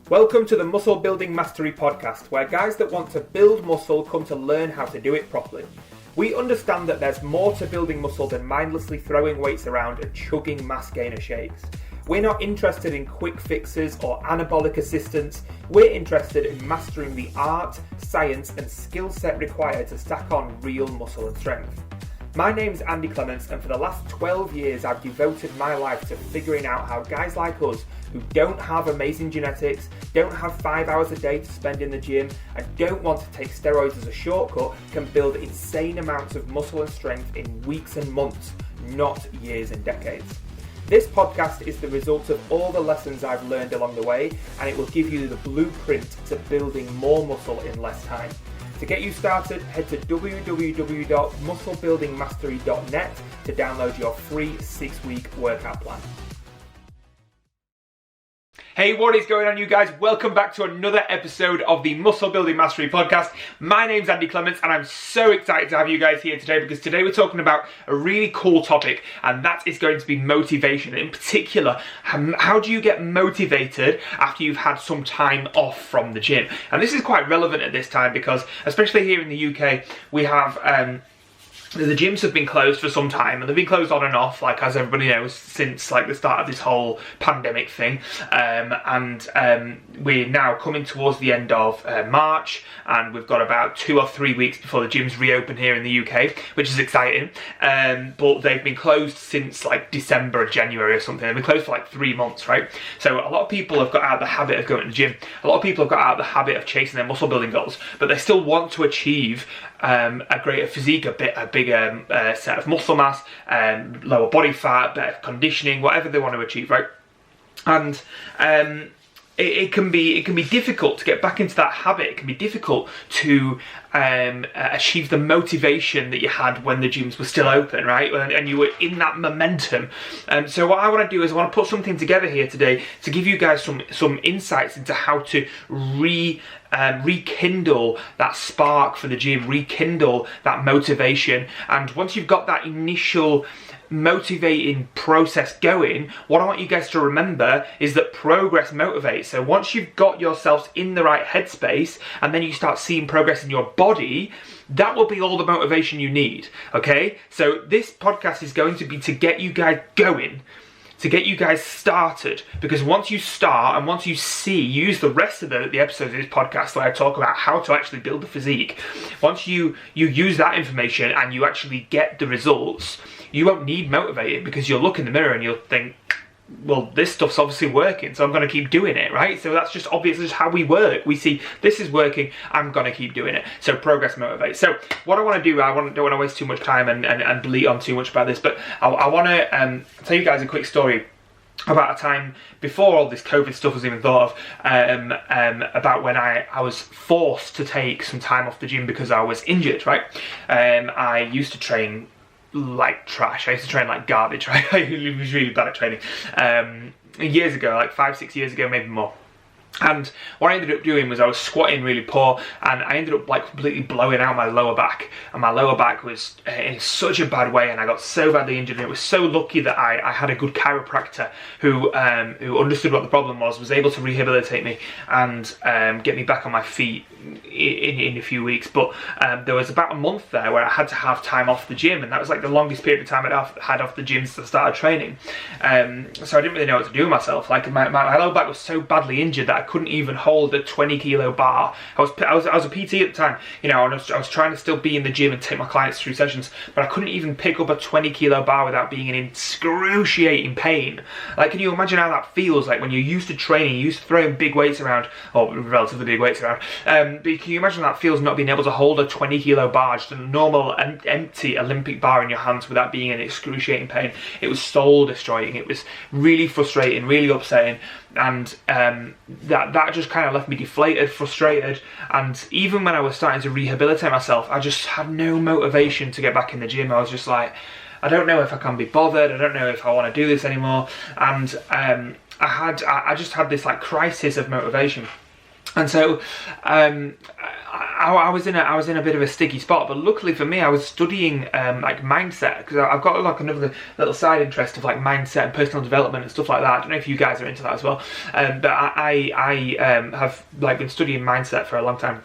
Welcome to the Muscle Building Mastery Podcast, where guys that want to build muscle come to learn how to do it properly. We understand that there's more to building muscle than mindlessly throwing weights around and chugging mass gainer shakes. We're not interested in quick fixes or anabolic assistance. We're interested in mastering the art, science and skill set required to stack on real muscle and strength. My name's Andy Clements, and for the last 12 years I've devoted my life to figuring out how guys like us who don't have amazing genetics, don't have 5 hours a day to spend in the gym, and don't want to take steroids as a shortcut can build insane amounts of muscle and strength in weeks and months, not years and decades. This podcast is the result of all the lessons I've learned along the way, and it will give you the blueprint to building more muscle in less time. To get you started, head to www.musclebuildingmastery.net to download your free 6-week workout plan. Hey, what is going on, you guys? Welcome back to another episode of the Muscle Building Mastery Podcast. My name's Andy Clements, and I'm so excited to have you guys here today because today we're talking about a really cool topic, and that is going to be motivation. In particular, how do you get motivated after you've had some time off from the gym? And this is quite relevant at this time because, especially here in the UK, we have the gyms have been closed for some time, and they've been closed on and off, like as everybody knows, since like the start of this whole pandemic thing. We're now coming towards the end of March, and we've got about 2 or 3 weeks before the gyms reopen here in the UK, which is exciting. But they've been closed since like December or January or something. They've been closed for like 3 months, right? So a lot of people have got out of the habit of going to the gym. A lot of people have got out of the habit of chasing their muscle building goals, but they still want to achieve a greater physique, a bigger set of muscle mass, lower body fat, better conditioning, whatever they want to achieve, right? And it can be difficult to get back into that habit. It can be difficult to achieve the motivation that you had when the gyms were still open, right? And you were in that momentum. So what I want to do is I want to put something together here today to give you guys some insights into how to rekindle that spark for the gym, rekindle that motivation. And once you've got that initial motivating process going, what I want you guys to remember is that progress motivates. So once you've got yourselves in the right headspace and then you start seeing progress in your body, that will be all the motivation you need, okay? So this podcast is going to be to get you guys going, to get you guys started, because once you start and once you use the rest of the episodes of this podcast where I talk about how to actually build the physique, once you use that information and you actually get the results, you won't need motivated, because you'll look in the mirror and you'll think, well, this stuff's obviously working, so I'm going to keep doing it, right? So that's just obviously just how we work. We see this is working, I'm going to keep doing it. So progress motivates. So what I want to do, don't want to waste too much time and bleat on too much about this, but I want to tell you guys a quick story about a time before all this COVID stuff was even thought of, about when I was forced to take some time off the gym because I was injured, right? I used to train like trash. I used to train like garbage, right? I was really bad at training. Years ago, like 5-6 years ago, maybe more. And what I ended up doing was I was squatting really poor, and I ended up like completely blowing out my lower back, and my lower back was in such a bad way, and I got so badly injured. And it was so lucky that I had a good chiropractor who understood what the problem was able to rehabilitate me and get me back on my feet in a few weeks. But there was about a month there where I had to have time off the gym, and that was like the longest period of time I'd had off the gym since I started training. So I didn't really know what to do with myself. Like my lower back was so badly injured that I couldn't even hold a 20-kilo bar. I was a PT at the time, you know, and I was trying to still be in the gym and take my clients through sessions, but I couldn't even pick up a 20-kilo bar without being in excruciating pain. Like, can you imagine how that feels? Like when you're used to training, you're used to throwing big weights around, or relatively big weights around, but can you imagine how that feels, not being able to hold a 20-kilo bar, just a normal empty Olympic bar in your hands without being in excruciating pain? It was soul destroying. It was really frustrating, really upsetting. And that just kind of left me deflated, frustrated, and even when I was starting to rehabilitate myself, I just had no motivation to get back in the gym. I was just like, I don't know if I can be bothered, I don't know if I want to do this anymore, and I just had this like crisis of motivation. And so I I was in a bit of a sticky spot, but luckily for me, I was studying like mindset, because I've got like another little side interest of like mindset and personal development and stuff like that. I don't know if you guys are into that as well, but I have like been studying mindset for a long time.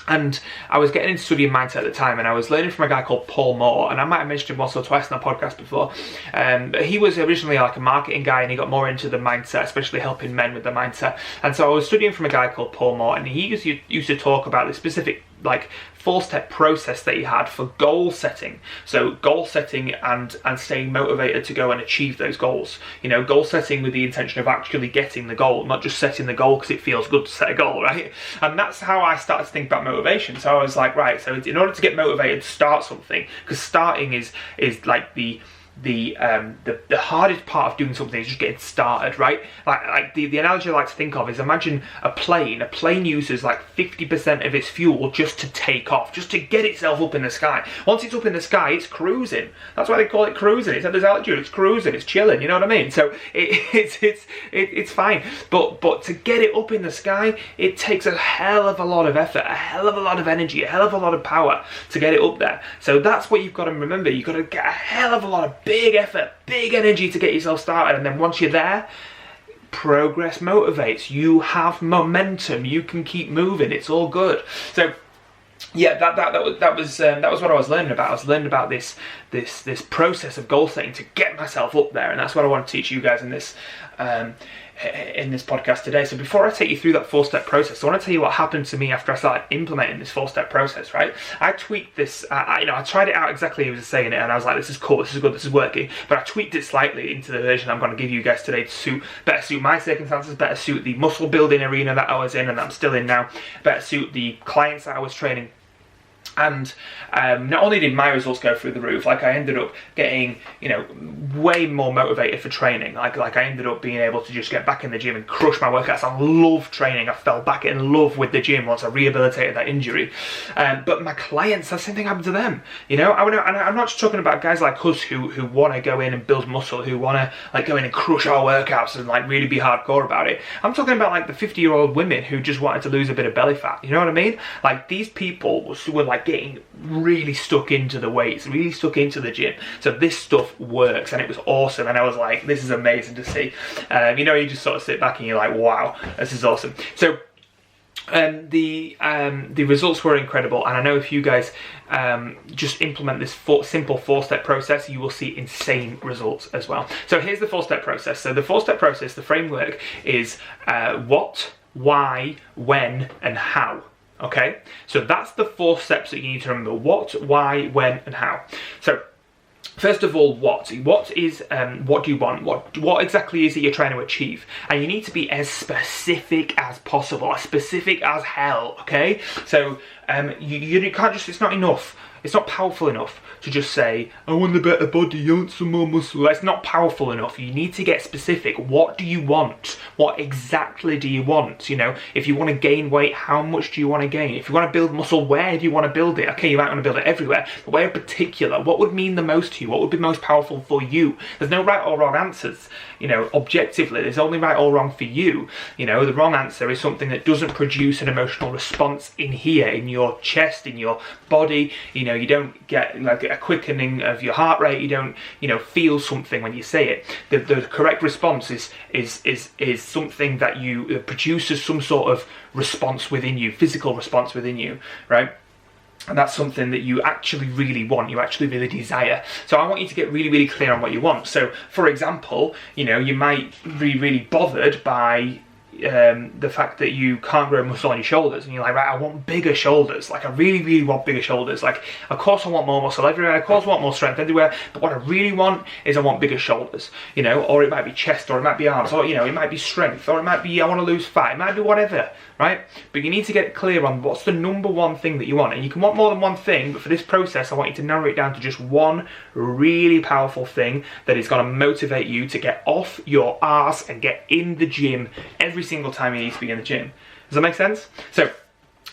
And I was getting into studying mindset at the time, and I was learning from a guy called Paul Moore, and I might have mentioned him once or twice in the podcast before. But he was originally like a marketing guy, and he got more into the mindset, especially helping men with the mindset. And so I was studying from a guy called Paul Moore, and he used to talk about the specific like 4-step process that he had for goal setting. So goal setting and staying motivated to go and achieve those goals. You know, goal setting with the intention of actually getting the goal, not just setting the goal because it feels good to set a goal, right? And that's how I started to think about motivation. So I was like, right, so in order to get motivated to start something, because starting is like the hardest part of doing something is just getting started, right? Like the analogy I like to think of is, imagine a plane. A plane uses like 50% of its fuel just to take off, just to get itself up in the sky. Once it's up in the sky, it's cruising. That's why they call it cruising. It's at this altitude, it's cruising, it's chilling, you know what I mean? So it's fine. But to get it up in the sky, it takes a hell of a lot of effort, a hell of a lot of energy, a hell of a lot of power to get it up there. So that's what you've got to remember. You've got to get a hell of a lot of big effort, big energy to get yourself started, and then once you're there, progress motivates. You have momentum. You can keep moving. It's all good. So, yeah, that was what I was learning about. I was learning about this process of goal setting to get myself up there, and that's what I want to teach you guys in this podcast today. So before I take you through that 4-step process, I want to tell you what happened to me after I started implementing this 4-step process, right? I tweaked this, I tried it out exactly as he was saying it, and I was like, this is cool, this is good, this is working, but I tweaked it slightly into the version I'm going to give you guys today to better suit my circumstances, better suit the muscle building arena that I was in and that I'm still in now, better suit the clients that I was training. And not only did my results go through the roof, like I ended up getting, you know, way more motivated for training. Like I ended up being able to just get back in the gym and crush my workouts. I love training. I fell back in love with the gym once I rehabilitated that injury. But my clients, the same thing happened to them. You know, I'm not just talking about guys like us who want to go in and build muscle, who want to like go in and crush our workouts and like really be hardcore about it. I'm talking about like the 50-year-old women who just wanted to lose a bit of belly fat. You know what I mean? Like these people were like getting really stuck into the weights, really stuck into the gym. So this stuff works, and it was awesome. And I was like, this is amazing to see. You know, you just sort of sit back and you're like, wow, this is awesome. So the results were incredible, and I know if you guys just implement this simple 4-step process, you will see insane results as well. So here's the 4-step process. So the 4-step process, the framework is what, why, when, and how. Okay, so that's the 4 steps that you need to remember: what, why, when, and how. So first of all, what is what do you want? What exactly is it you're trying to achieve? And you need to be as specific as possible, as specific as hell. Okay, so you can't just, it's not enough. It's not powerful enough to just say, I want a better body, I want some more muscle. That's not powerful enough. You need to get specific. What do you want? What exactly do you want? You know, if you want to gain weight, how much do you want to gain? If you want to build muscle, where do you want to build it? Okay, you might want to build it everywhere, but where in particular? What would mean the most to you? What would be most powerful for you? There's no right or wrong answers. You know, objectively, there's only right or wrong for you. You know, the wrong answer is something that doesn't produce an emotional response in here, in your chest, in your body. You know, you don't get like a quickening of your heart rate. You don't, you know, feel something when you say it. The correct response is something that you produces some sort of response within you, physical response within you, right? And that's something that you actually really want, you actually really desire. So I want you to get really, really clear on what you want. So, for example, you know, you might be really bothered by the fact that you can't grow muscle on your shoulders, and you're like, right, I want bigger shoulders. Like, I really, really want bigger shoulders. Like, of course I want more muscle everywhere, of course I want more strength everywhere, but what I really want is I want bigger shoulders, you know, or it might be chest, or it might be arms, or, you know, it might be strength, or it might be I want to lose fat, it might be whatever, right? But you need to get clear on what's the number one thing that you want. And you can want more than one thing, but for this process, I want you to narrow it down to just one really powerful thing that is going to motivate you to get off your arse and get in the gym every single time you need to be in the gym. Does that make sense? So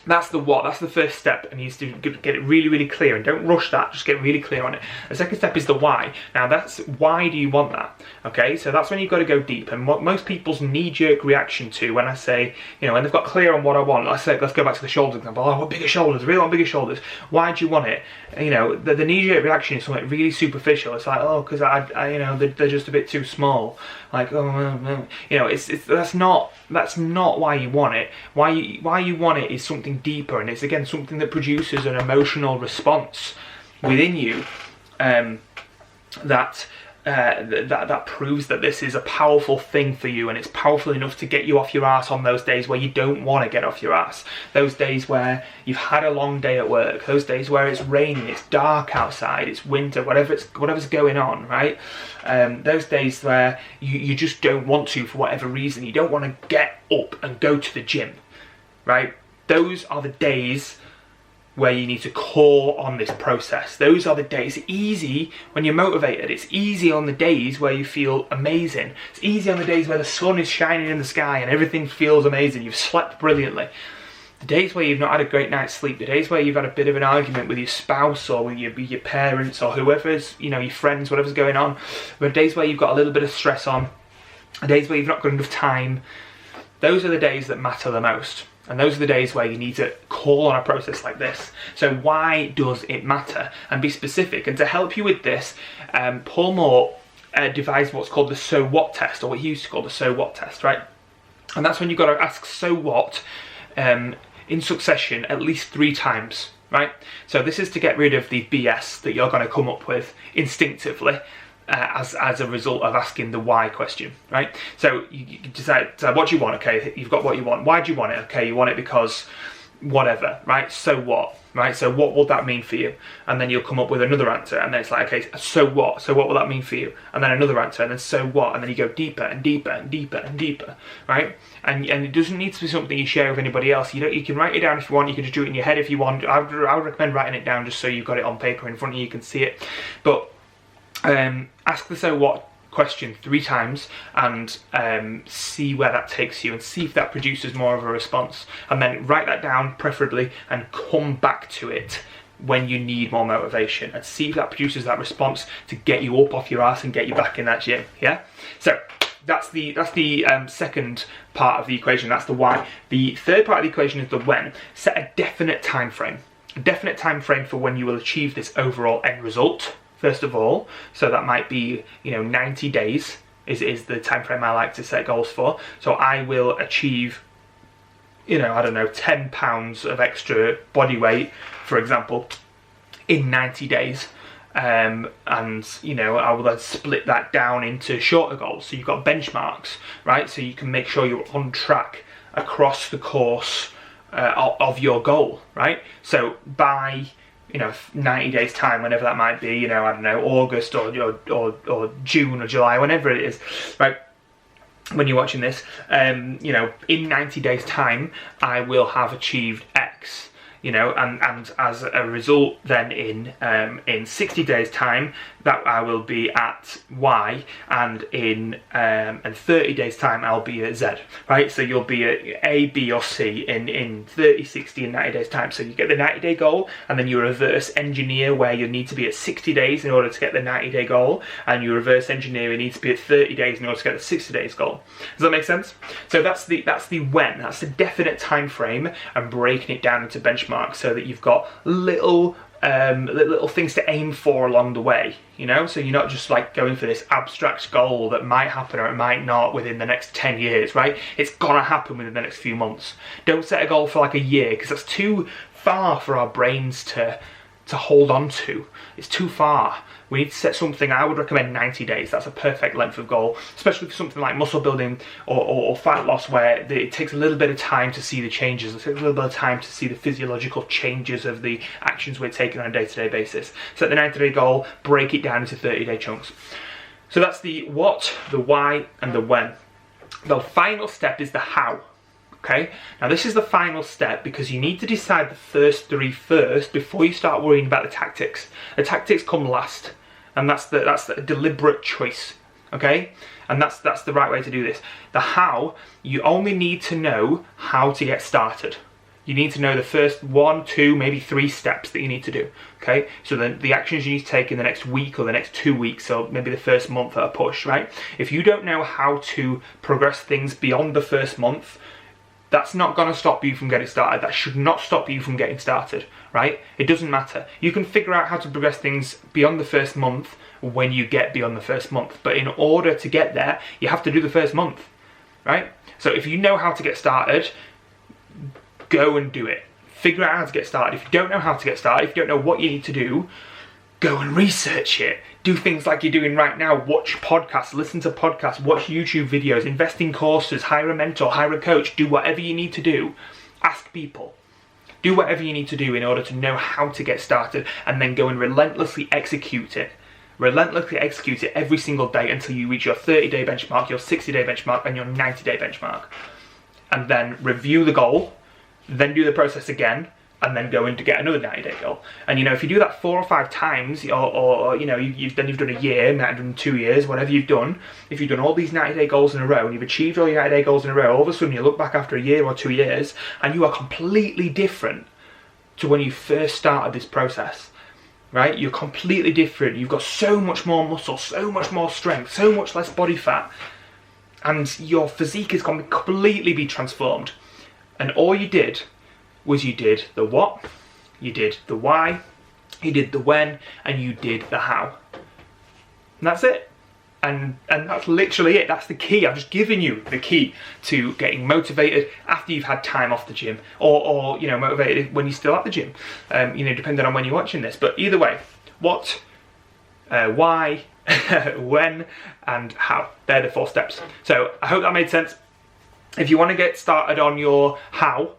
That's the what, that's the first step, and you need to get it really, really clear, and don't rush that, just get really clear on it. The second step is the why. Now that's, why do you want that? Okay, so that's when you've got to go deep, and what most people's knee-jerk reaction to when I say, you know, when they've got clear on what I want, let's go back to the shoulder example, oh, I want bigger shoulders, I really want bigger shoulders. Why do you want it? You know, the knee-jerk reaction is something really superficial. It's like, oh, because I you know, they're just a bit too small. Like, oh, you know, that's not why you want it. Why you want it is something deeper, and it's again something that produces an emotional response within you, that proves that this is a powerful thing for you, and it's powerful enough to get you off your ass on those days where you don't want to get off your ass, those days where you've had a long day at work, those days where it's raining, it's dark outside, it's winter, whatever's going on, right? Those days where you just don't want to, for whatever reason, you don't want to get up and go to the gym, right? Those are the days where you need to call on this process. Those are the days. It's easy when you're motivated. It's easy on the days where you feel amazing. It's easy on the days where the sun is shining in the sky and everything feels amazing. You've slept brilliantly. The days where you've not had a great night's sleep, the days where you've had a bit of an argument with your spouse or with your parents or whoever's, you know, your friends, whatever's going on, the days where you've got a little bit of stress on, the days where you've not got enough time, those are the days that matter the most. And those are the days where you need to call on a process like this. So why does it matter? And be specific. And to help you with this, Paul Moore devised what's called the so what test, or what he used to call the so what test, right? And that's when you've got to ask so what in succession at least 3 times, right? So this is to get rid of the BS that you're going to come up with instinctively as a result of asking the why question, right? So you decide what do you want. Okay, you've got what you want. Why do you want it? Okay, you want it because whatever, right? So what, right? So what will that mean for you? And then you'll come up with another answer, and then it's like, okay, so what? So what will that mean for you? And then another answer, and then so what? And then you go deeper and deeper and deeper and deeper, right? And it doesn't need to be something you share with anybody else. You can write it down if you want. You can just do it in your head if you want. I would recommend writing it down just so you've got it on paper in front of you, you can see it. But ask the so what question 3 times and see where that takes you, and see if that produces more of a response, and then write that down preferably and come back to it when you need more motivation, and see if that produces that response to get you up off your ass and get you back in that gym. Yeah, so that's the second part of the equation. That's the why. The third part of the equation is the when. Set a definite time frame for when you will achieve this overall end result, first of all. So that might be, 90 days is the time frame I like to set goals for. So I will achieve, I don't know, 10 pounds of extra body weight, for example, in 90 days. And I will then split that down into shorter goals. So you've got benchmarks, right? So you can make sure you're on track across the course of your goal, right? So by 90 days time, whenever that might be, I don't know, August or June or July, whenever it is, right? When you're watching this, in 90 days time, I will have achieved X, and as a result, then in 60 days time, that I will be at Y, and in 30 days time, I'll be at Z, right? So you'll be at A, B, or C in 30, 60, and 90 days time. So you get the 90-day goal, and then you reverse engineer where you need to be at 60 days in order to get the 90-day goal, and you reverse engineer you need to be at 30 days in order to get the 60 days goal. Does that make sense? So that's the when. That's the definite time frame, and breaking it down into benchmarks so that you've got little things to aim for along the way, so you're not just like going for this abstract goal that might happen or it might not within the next 10 years, right? It's gonna happen within the next few months. Don't set a goal for like a year, because that's too far for our brains to hold on to. It's too far. We need to set something. I would recommend 90 days. That's a perfect length of goal, especially for something like muscle building or fat loss, where it takes a little bit of time to see the changes. It takes a little bit of time to see the physiological changes of the actions we're taking on a day-to-day basis. Set the 90-day goal, break it down into 30-day chunks. So that's the what, the why, and the when. The final step is the how. Okay, now this is the final step because you need to decide the first 3 first before you start worrying about the tactics. The tactics come last, and that's the deliberate choice. Okay, and that's the right way to do this. The how, you only need to know how to get started. You need to know the first 1, 2, maybe 3 steps that you need to do, okay? So then the actions you need to take in the next week or the next 2 weeks or maybe the first month at a push, right? If you don't know how to progress things beyond the first month, that's not going to stop you from getting started. That should not stop you from getting started, right? It doesn't matter. You can figure out how to progress things beyond the first month when you get beyond the first month. But in order to get there, you have to do the first month, right? So if you know how to get started, go and do it. Figure out how to get started. If you don't know how to get started, if you don't know what you need to do, go and research it. Do things like you're doing right now. Watch podcasts, listen to podcasts, watch YouTube videos, invest in courses, hire a mentor, hire a coach, do whatever you need to do. Ask people. Do whatever you need to do in order to know how to get started, and then go and relentlessly execute it. Relentlessly execute it every single day until you reach your 30-day benchmark, your 60-day benchmark, and your 90-day benchmark. And then review the goal, then do the process again, and then go in to get another 90-day goal. And you know, if you do that 4 or 5 times, or you know, you've done a year, might have done 2 years, whatever you've done, if you've done all these 90-day goals in a row, and you've achieved all your 90-day goals in a row, all of a sudden you look back after a year or 2 years, and you are completely different to when you first started this process, right? You're completely different. You've got so much more muscle, so much more strength, so much less body fat, and your physique is going to completely be transformed. And all you did was you did the what, you did the why, you did the when, and you did the how. And that's it. And that's literally it. That's the key. I've just given you the key to getting motivated after you've had time off the gym, or you know, motivated when you're still at the gym. You know, depending on when you're watching this. But either way, what, why, when, and how. They're the 4 steps. So I hope that made sense. If you want to get started on your how,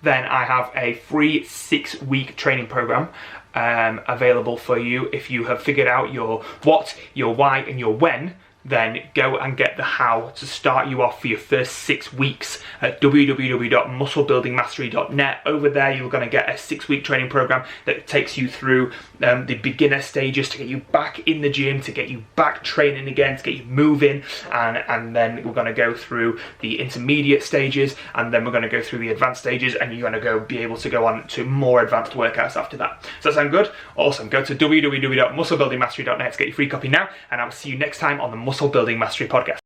then I have a free 6-week training program available for you. If you have figured out your what, your why, and your when, then go and get the how to start you off for your first 6 weeks at www.musclebuildingmastery.net. Over there, you're going to get a 6-week training program that takes you through the beginner stages to get you back in the gym, to get you back training again, to get you moving, and then we're going to go through the intermediate stages, and then we're going to go through the advanced stages, and you're going to be able to go on to more advanced workouts after that. Does that sound good? Awesome. Go to www.musclebuildingmastery.net to get your free copy now, and I'll see you next time on the Muscle Building Mastery podcast.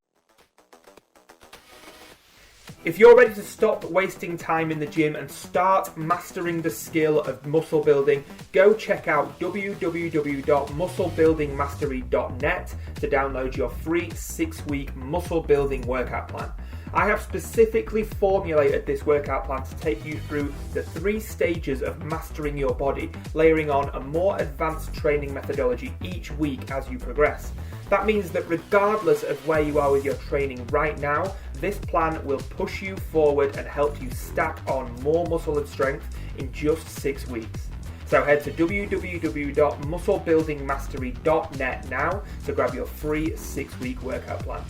If you're ready to stop wasting time in the gym and start mastering the skill of muscle building, go check out www.musclebuildingmastery.net to download your free 6-week muscle building workout plan. I have specifically formulated this workout plan to take you through the 3 stages of mastering your body, layering on a more advanced training methodology each week as you progress. That means that regardless of where you are with your training right now, this plan will push you forward and help you stack on more muscle and strength in just 6 weeks. So head to www.musclebuildingmastery.net now to grab your free 6-week workout plan.